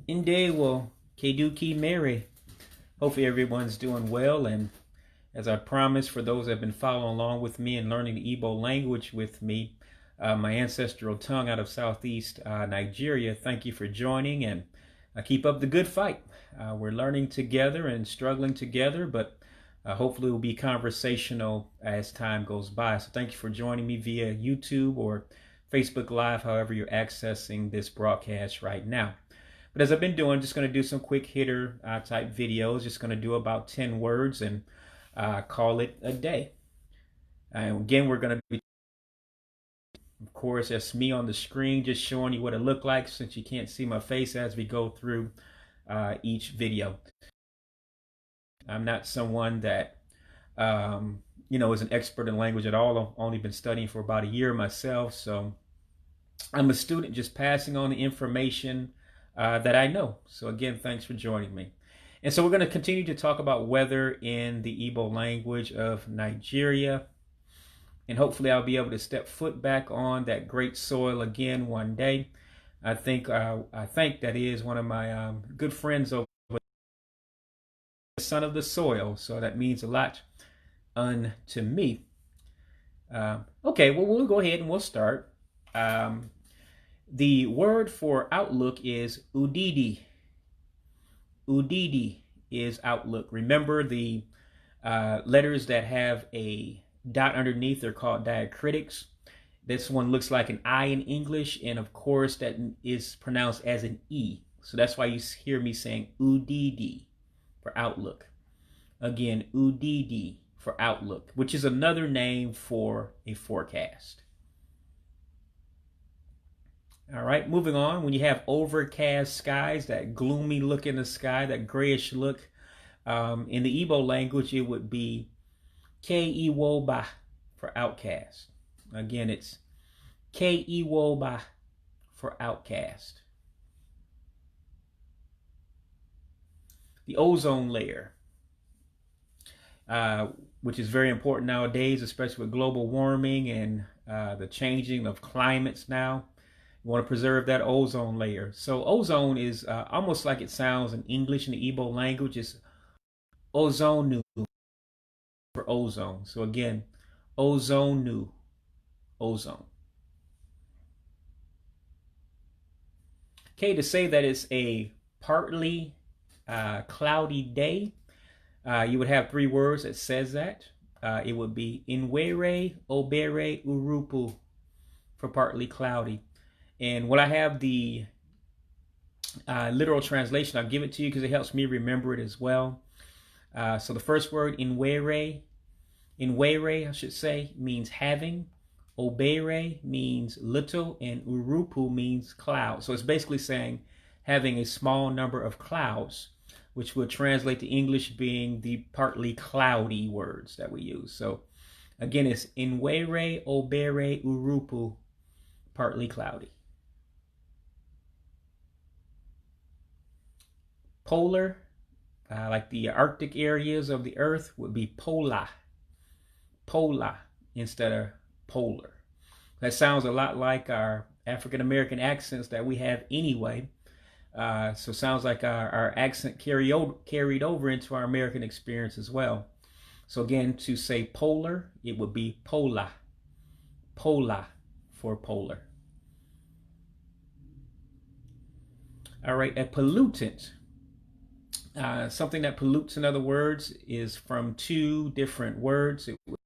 Ndewo, Keduki Mary. Hopefully everyone's doing well, and as I promised, for those that have been following along with me and learning the Igbo language with me, my ancestral tongue out of Southeast Nigeria, thank you for joining, and keep up the good fight. We're learning together and struggling together, but hopefully it will be conversational as time goes by. So thank you for joining me via YouTube or Facebook Live, however you're accessing this broadcast right now. But as I've been doing, just going to do some quick hitter type videos. Just going to do about 10 words and call it a day. And again, we're going to be, of course, that's me on the screen, just showing you what it looked like, since you can't see my face as we go through each video. I'm not someone that, is an expert in language at all. I've only been studying for about a year myself. So I'm a student just passing on the information that I know. So again, thanks for joining me. And so we're going to continue to talk about weather in the Igbo language of Nigeria. And hopefully I'll be able to step foot back on that great soil again one day. I think that is one of my good friends over there, the son of the soil. So that means a lot unto me. Okay, well, we'll go ahead and we'll start. The word for outlook is udịdị. Udịdị is outlook. Remember, the letters that have a dot underneath are called diacritics. This one looks like an I in English, and of course that is pronounced as an E. So that's why you hear me saying udịdị for outlook. Again, udịdị for outlook, which is another name for a forecast. All right, moving on. When you have overcast skies, that gloomy look in the sky, that grayish look, in the Igbo language, it would be Kay-Ee-Woe-Bah for outcast. Again, it's Kay-Ee-Woe-Bah for outcast. The ozone layer, which is very important nowadays, especially with global warming and the changing of climates now. You want to preserve that ozone layer. So ozone is almost like it sounds in English, in the Igbo language. It's Ozone-Nue for ozone. So again, Ozone-Nue, ozone. Okay, to say that it's a partly cloudy day, you would have three words that says that. It would be Nwere, obere, urukpu for partly cloudy. And when I have the literal translation, I'll give it to you because it helps me remember it as well. So the first word, Nwere, I should say, means having. Obere means little, and urukpu means cloud. So it's basically saying having a small number of clouds, which would translate to English being the partly cloudy words that we use. So again, it's Nwere, obere, urukpu, partly cloudy. Polar, like the Arctic areas of the Earth, would be Pola. Pola instead of polar. That sounds a lot like our African American accents that we have anyway. So it sounds like our accent carried over into our American experience as well. So again, to say polar, it would be Pola. Pola for polar. All right, a pollutant. Something that pollutes, in other words, is from two different words. It would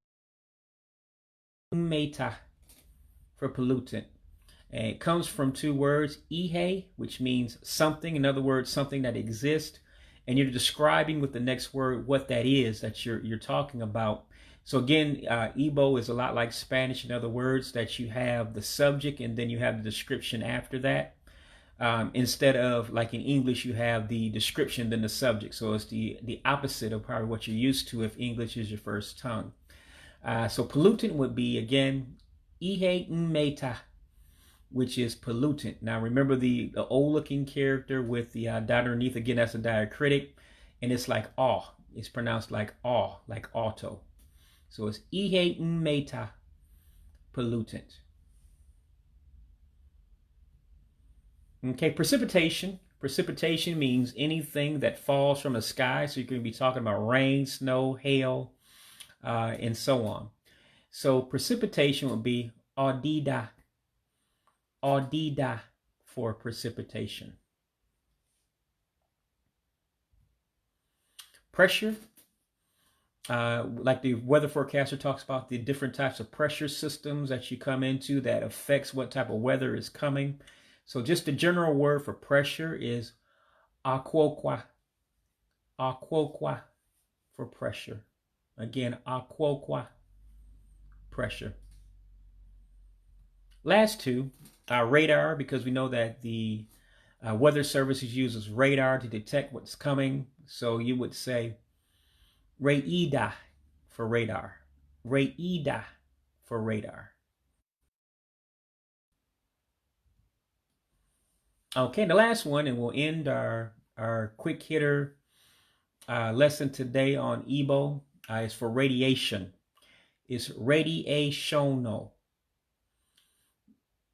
be mmeto for pollutant. And it comes from two words, ihe, which means something, in other words, something that exists. And you're describing with the next word what that is that you're talking about. So again, Igbo is a lot like Spanish, in other words, that you have the subject and then you have the description after that. Instead of, like in English, you have the description, then the subject. So it's the opposite of probably what you're used to if English is your first tongue. So pollutant would be, again, ihe mmeto, which is pollutant. Now remember the O-looking character with the dot underneath. Again, that's a diacritic, and it's like aw. It's pronounced like aw, like auto. So it's ihe mmeto, pollutant. Okay, precipitation Precipitation means anything that falls from the sky. So you're going to be talking about rain, snow, hail, and so on. So precipitation would be Au-Dea-Dah. Au-Dea-Dah for precipitation. Pressure, like the weather forecaster talks about the different types of pressure systems that you come into that affects what type of weather is coming. So just the general word for pressure is Au-Kwoe-Kwah. Au-Kwoe-Kwah for pressure. Again, Au-Kwoe-Kwah, pressure. Last two, radar, because we know that the weather services uses radar to detect what's coming. So you would say Reida for radar. Reida for radar. Okay, the last one, and we'll end our quick hitter lesson today on Igbo, is for radiation. It's radieshonụ.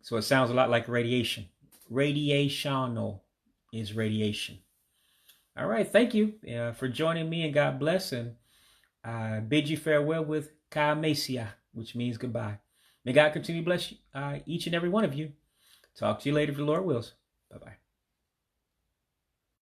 So it sounds a lot like radiation. Radieshonụ is radiation. All right, thank you for joining me, and God bless, and I bid you farewell with Keiwụba, which means goodbye. May God continue to bless each and every one of you. Talk to you later if the Lord wills. Bye-bye.